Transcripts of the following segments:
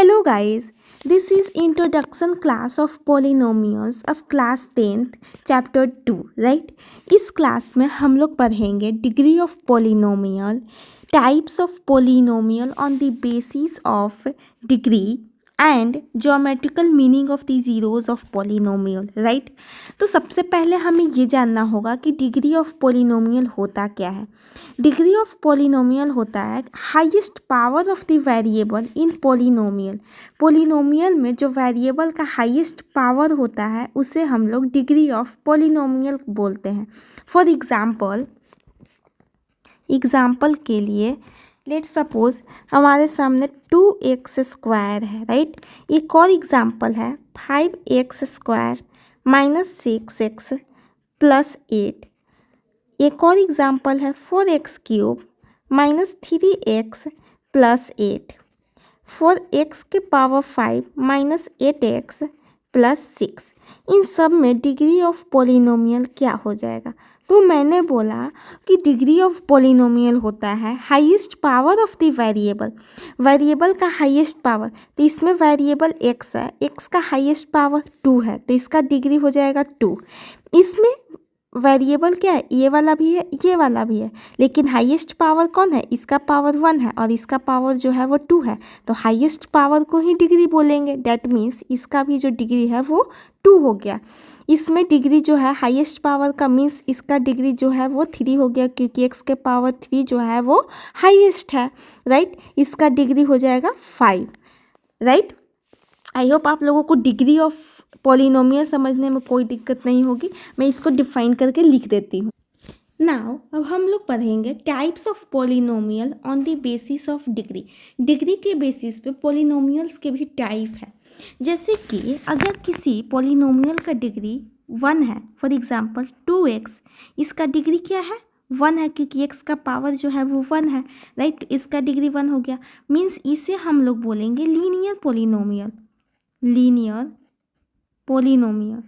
Hello guys, this is introduction class of polynomials of class 10th chapter 2 right। इस class में हम लोग पढ़ेंगे degree of polynomial, types of polynomial on the basis of degree and geometrical meaning of the zeros of polynomial right. तो सबसे पहले हमें ये जानना होगा कि डिग्री ऑफ पोलिनोमियल होता क्या है। डिग्री ऑफ पोलिनोमियल होता है highest power of the variable in polynomial. Polynomial में जो वेरिएबल का हाईएस्ट पावर होता है उसे हम लोग डिग्री ऑफ पोलिनोमियल बोलते हैं। फॉर एग्जाम्पल के लिए लेट सपोज हमारे सामने 2x² है राइट। एक और एग्जाम्पल है 5x² माइनस 6x प्लस 8। एक और एग्जाम्पल है 4x³ minus 3x plus 8। 4x के पावर 5 माइनस 8x प्लस 6। इन सब में डिग्री ऑफ पोलिनोमियल क्या हो जाएगा। तो मैंने बोला कि डिग्री ऑफ पोलिनोमियल होता है highest power of the variable. Variable का हाईएस्ट पावर, तो इसमें वेरिएबल x है, x का हाईएस्ट पावर 2 है तो इसका डिग्री हो जाएगा 2। इसमें वेरिएबल क्या है, ये वाला भी है ये वाला भी है, लेकिन हाईएस्ट पावर कौन है, इसका पावर 1 है और इसका पावर जो है वो 2 है, तो हाईएस्ट पावर को ही डिग्री बोलेंगे। डैट मीन्स इसका भी जो डिग्री है वो 2 हो गया। इसमें डिग्री जो है हाईएस्ट पावर का मीन्स इसका डिग्री जो है वो 3 हो गया, क्योंकि x के पावर 3 जो है वो हाईएस्ट है राइट। इसका डिग्री हो जाएगा 5 राइट। आई होप आप लोगों को डिग्री ऑफ पॉलिनोमियल समझने में कोई दिक्कत नहीं होगी। मैं इसको डिफाइन करके लिख देती हूँ। नाउ अब हम लोग पढ़ेंगे types of polynomial on the basis of degree. Degree के बेसिस पे पॉलिनोमियल्स के भी टाइप है। जैसे कि अगर किसी पॉलिनोमियल का डिग्री 1 है, फॉर एग्जांपल 2x, इसका डिग्री क्या है 1 है, क्योंकि x का पावर जो है वो 1 है राइट। इसका डिग्री 1 हो गया, मीन्स इसे हम लोग बोलेंगे linear polynomial. Linear polynomial.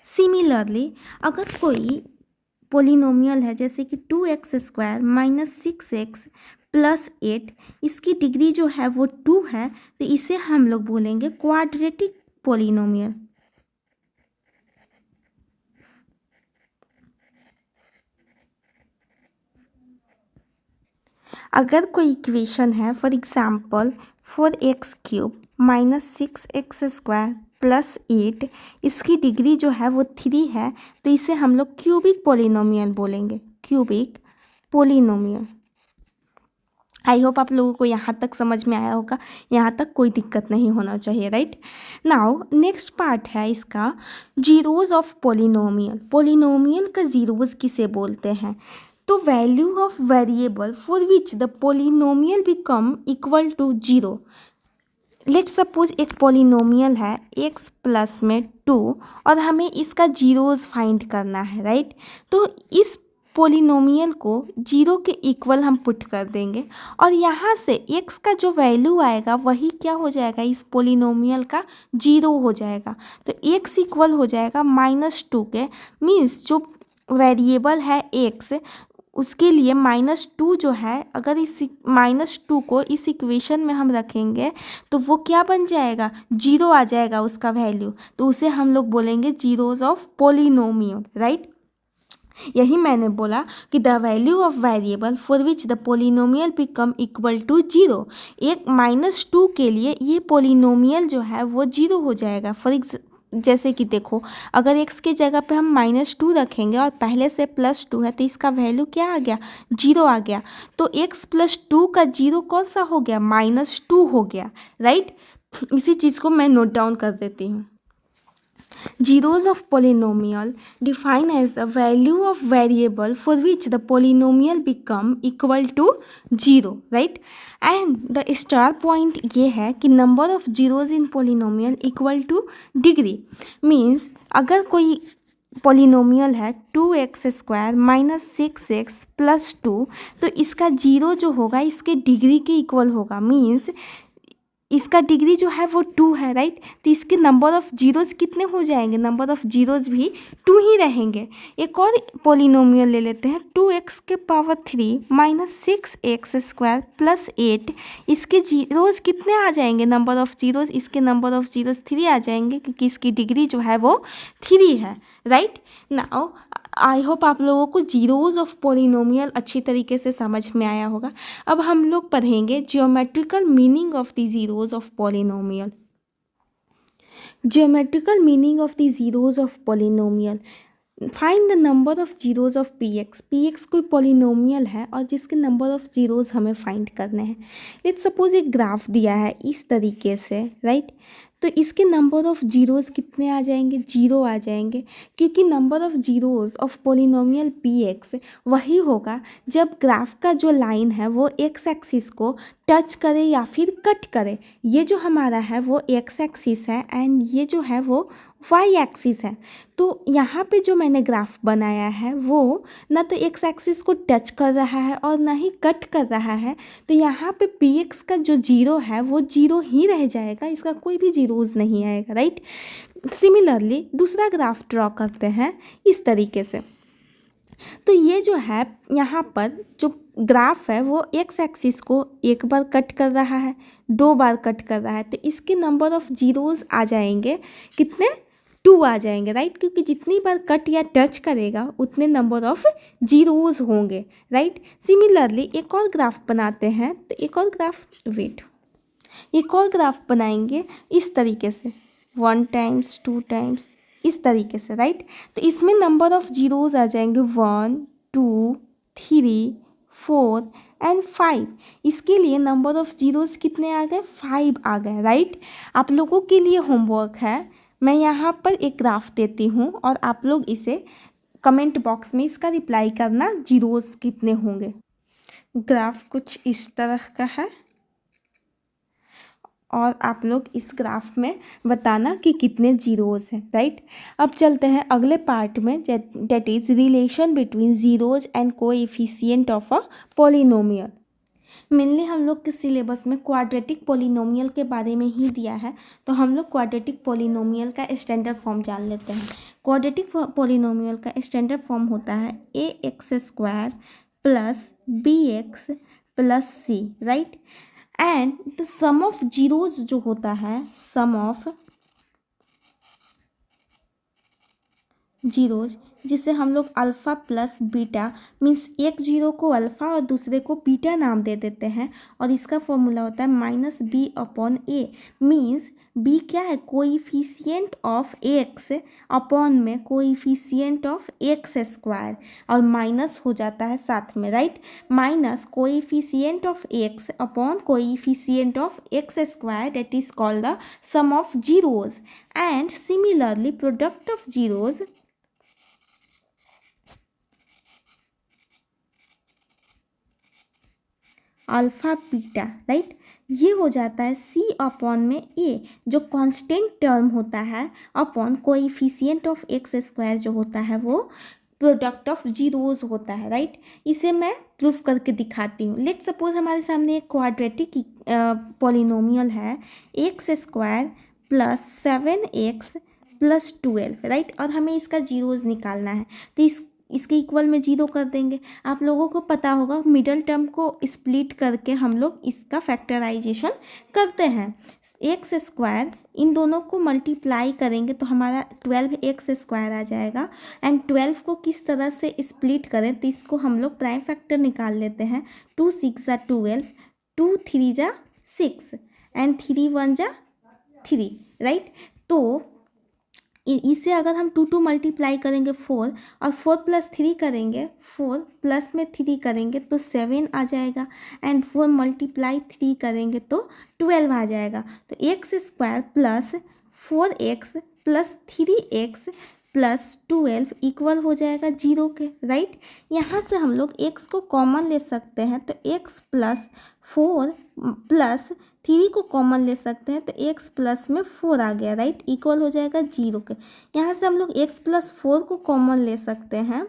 Similarly अगर कोई पोलिनोमियल है जैसे कि 2x² माइनस 6x प्लस 8, इसकी डिग्री जो है वो 2 है तो इसे हम लोग बोलेंगे क्वाड्रेटिक पोलिनोमियल। अगर कोई इक्वेशन है for example 4x³ minus 6x² plus 8, इसकी डिग्री जो है वो 3 है तो इसे हम लोग क्यूबिक पोलिनोमियल बोलेंगे। Cubic polynomial. आई होप आप लोगों को यहाँ तक समझ में आया होगा, यहाँ तक कोई दिक्कत नहीं होना चाहिए राइट। नाउ नेक्स्ट पार्ट है इसका जीरोज ऑफ पोलिनोमियल। पोलिनोमियल का जीरोज किसे बोलते हैं, तो value of variable for which the polynomial become equal to 0। Let suppose एक पोलिनोमियल है x प्लस में 2 और हमें इसका जीरोज फाइंड करना है राइट। तो इस पोलिनोमियल को 0 के इक्वल हम पुट कर देंगे और यहाँ से x का जो वैल्यू आएगा वही क्या हो जाएगा, इस पोलिनोमियल का 0 हो जाएगा। तो x इक्वल हो जाएगा -2 के, मीन्स जो वेरिएबल है x उसके लिए -2 जो है, अगर इस -2 को इस इक्वेशन में हम रखेंगे तो वो क्या बन जाएगा, 0 आ जाएगा उसका वैल्यू। तो उसे हम लोग बोलेंगे जीरोज ऑफ पोलिनोमियल राइट। यही मैंने बोला कि the value of variable for which the polynomial become equal to 0। एक -2 के लिए ये पोलिनोमियल जो है वो 0 हो जाएगा। जैसे कि देखो अगर x की जगह पे हम -2 रखेंगे और पहले से +2 है तो इसका वैल्यू क्या आ गया, 0 आ गया। तो x + 2 का 0 कौन सा हो गया, -2 हो गया राइट। इसी चीज़ को मैं नोट डाउन कर देती हूँ। Zeros of polynomial defined as a value of variable for which the polynomial become equal to 0 right। and the star point ये है कि number of zeros in polynomial equal to degree। means अगर कोई polynomial है 2x² minus 6x plus 2, तो इसका 0 जो होगा इसके डिग्री के इक्वल होगा। मीन्स इसका डिग्री जो है वो 2 है, राइट। तो इसके नंबर ऑफ़ जीरोज़ कितने हो जाएंगे, नंबर ऑफ़ जीरोज़ भी 2 ही रहेंगे। एक और पॉलिनोमियल ले लेते हैं, 2x³ माइनस 6x² प्लस 8। इसके जीरोज़ कितने आ जाएंगे, नंबर ऑफ़ जीरोज़, इसके नंबर ऑफ़ जीरोज़ 3 आ जाएंगे क्योंकि इसकी डिग्री जो है वो 3 है, राइट। नाउ आई होप आप लोगों को जीरोज़ ऑफ पॉलिनोमियल अच्छी तरीके से समझ में आया होगा। अब हम लोग पढ़ेंगे geometrical meaning of the zeros of polynomial. Geometrical meaning of the zeros of polynomial. Find the number of zeros of P x कोई पॉलिनोमियल है और जिसके नंबर ऑफ जीरोज़ हमें फाइंड करने हैं। लेट्स सपोज एक ग्राफ दिया है इस तरीके से, राइट। तो इसके नंबर ऑफ जीरोज़ कितने आ जाएंगे, 0 आ जाएंगे, क्योंकि number of zeros of polynomial P x वही होगा जब ग्राफ का जो लाइन है वो एक्स एक्सिस को टच करे या फिर कट करे। ये जो हमारा है वो एक्स एक्सिस है एंड ये जो है वो वाई एक्सिस है। तो यहाँ पे जो मैंने ग्राफ बनाया है वो ना तो एक्स एक्सिस को टच कर रहा है और ना ही कट कर रहा है। तो यहाँ पे पी एक्स का जो 0 है वो 0 ही रह जाएगा, इसका कोई भी जीरोज़ नहीं आएगा, राइट। सिमिलरली दूसरा ग्राफ ड्रॉ करते हैं इस तरीके से। तो ये जो है यहाँ पर जो ग्राफ है वो एक्स एक्सिस को एक बार कट कर रहा है, 2 बार कट कर रहा है। तो इसके नंबर ऑफ़ जीरोज़ आ जाएंगे कितने, 2 आ जाएंगे, राइट। क्योंकि जितनी बार कट या टच करेगा उतने नंबर ऑफ़ जीरोज़ होंगे, राइट। सिमिलरली एक और ग्राफ बनाते हैं। तो एक और ग्राफ बनाएंगे इस तरीके से, 1 टाइम्स 2 टाइम्स इस तरीके से, राइट। तो इसमें नंबर ऑफ़ जीरोज़ आ जाएंगे 1 2 3 4 एंड 5। इसके लिए नंबर ऑफ़ जीरोज़ कितने आ गए, 5 आ गए, राइट। आप लोगों के लिए होमवर्क है, मैं यहाँ पर एक ग्राफ देती हूँ और आप लोग इसे कमेंट बॉक्स में इसका रिप्लाई करना, जीरोज़ कितने होंगे। ग्राफ कुछ इस तरह का है और आप लोग इस ग्राफ में बताना कि कितने जीरोज़ हैं, राइट। अब चलते हैं अगले पार्ट में, that is relation between zeros and coefficient of a polynomial. Mainly हम लोग के सिलेबस में क्वाड्रेटिक पॉलिनोमियल के बारे में ही दिया है, तो हम लोग क्वाड्रेटिक पॉलिनोमियल का स्टैंडर्ड फॉर्म जान लेते हैं। क्वाड्रेटिक पॉलिनोमियल का स्टैंडर्ड फॉर्म होता है ax² plus bx plus c, right. And the sum of zeros जो होता है, सम ऑफ जीरोज़, जिसे हम लोग अल्फ़ा प्लस बीटा, मीन्स एक जीरो को अल्फ़ा और दूसरे को बीटा नाम दे देते हैं और इसका फॉर्मूला होता है -b/a। मीन्स b क्या है, कोइफिशिएंट ऑफ एक्स अपॉन में कोइफिशिएंट ऑफ x² और माइनस हो जाता है साथ में, right. Minus coefficient of x upon coefficient of x², that is called the sum of zeros. And similarly product of zeros alpha beta, right, ये हो जाता है c अपॉन में a, जो कांस्टेंट टर्म होता है, अपॉन कोएफिशिएंट ऑफ x² जो होता है वो प्रोडक्ट ऑफ जीरोज़ होता है, राइट। इसे मैं प्रूफ करके दिखाती हूँ। लेट्स सपोज हमारे सामने एक क्वाड्रेटिक पॉलिनोमियल है x² plus 7x plus 12, right, और हमें इसका जीरोज़ निकालना है। तो इसके इक्वल में 0 कर देंगे। आप लोगों को पता होगा मिडल टर्म को स्प्लिट करके हम लोग इसका फैक्टराइजेशन करते हैं। x² इन दोनों को मल्टीप्लाई करेंगे तो हमारा 12x² आ जाएगा। एंड 12 को किस तरह से स्प्लिट करें, तो इसको हम लोग प्राइम फैक्टर निकाल लेते हैं। 2 6 = 12, 2 3 = 6 एंड 3 1 = 3, राइट। तो इसे अगर हम 2 मल्टीप्लाई करेंगे 4 और 4 + 3 करेंगे, 4 प्लस में 3 करेंगे तो 7 आ जाएगा। एंड 4 × 3 करेंगे तो 12 आ जाएगा। तो x² plus 4x plus 3x plus 12 equal हो जाएगा 0 के, राइट। यहाँ से हम लोग x को कॉमन ले सकते हैं, तो x प्लस 4 प्लस 3 को कॉमन ले सकते हैं, तो x प्लस में 4 आ गया, राइट, इक्वल हो जाएगा 0 के। यहाँ से हम लोग x प्लस 4 को कॉमन ले सकते हैं,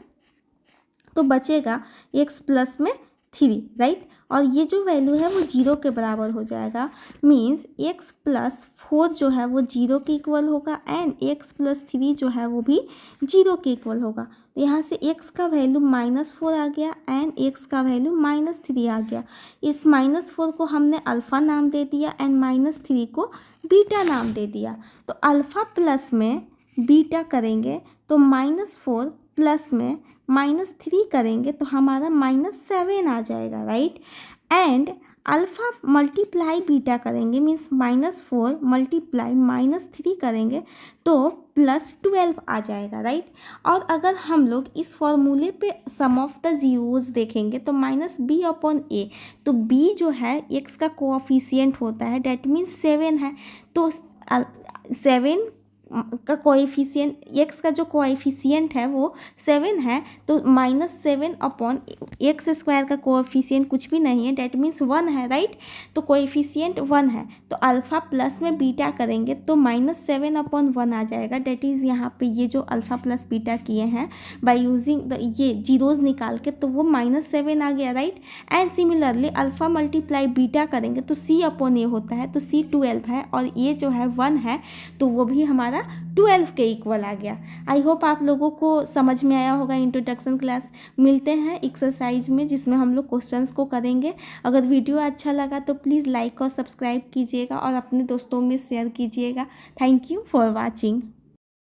तो बचेगा x प्लस में 3, राइट। और ये जो वैल्यू है वो 0 के बराबर हो जाएगा, मीन्स x प्लस 4 जो है वो 0 के इक्वल होगा एंड x प्लस 3 जो है वो भी 0 के इक्वल होगा। तो यहाँ से x का वैल्यू -4 आ गया एंड x का वैल्यू -3 आ गया। इस -4 को हमने अल्फ़ा नाम दे दिया एंड -3 को बीटा नाम दे दिया। तो अल्फ़ा प्लस में बीटा करेंगे तो -4 प्लस में -3 करेंगे तो हमारा -7 आ जाएगा, right. And alpha multiply beta करेंगे मीन्स -4 मल्टीप्लाई -3 करेंगे तो +12 आ जाएगा, राइट। और अगर हम लोग इस फॉर्मूले पे सम ऑफ द जीरोस देखेंगे तो -b/a, तो b जो है x का कोएफिशिएंट होता है, डेट मीन्स 7 है। तो 7 का कोएफिशिएंट, x का जो कोएफिशिएंट है वो 7 है, तो -7/x² का कोएफिशिएंट कुछ भी नहीं है, डेट मीन्स 1 है, राइट। तो कोएफिशिएंट 1 है, तो अल्फ़ा प्लस में बीटा करेंगे तो -7/1 आ जाएगा। डेट इज़ यहाँ पे ये जो अल्फ़ा प्लस बीटा किए हैं बाय यूजिंग ये जीरोज़ निकाल के, तो वो -7 आ गया, right. And similarly alpha multiply beta करेंगे तो c/a होता है, तो c 12 है और ये जो है 1 है, तो वो भी हमारा 12 के इक्वल आ गया। आई होप आप लोगों को समझ में आया होगा इंट्रोडक्शन क्लास। मिलते हैं एक्सरसाइज में जिसमें हम लोग क्वेश्चंस को करेंगे। अगर वीडियो अच्छा लगा तो प्लीज़ लाइक और सब्सक्राइब कीजिएगा और अपने दोस्तों में शेयर कीजिएगा। Thank you for watching.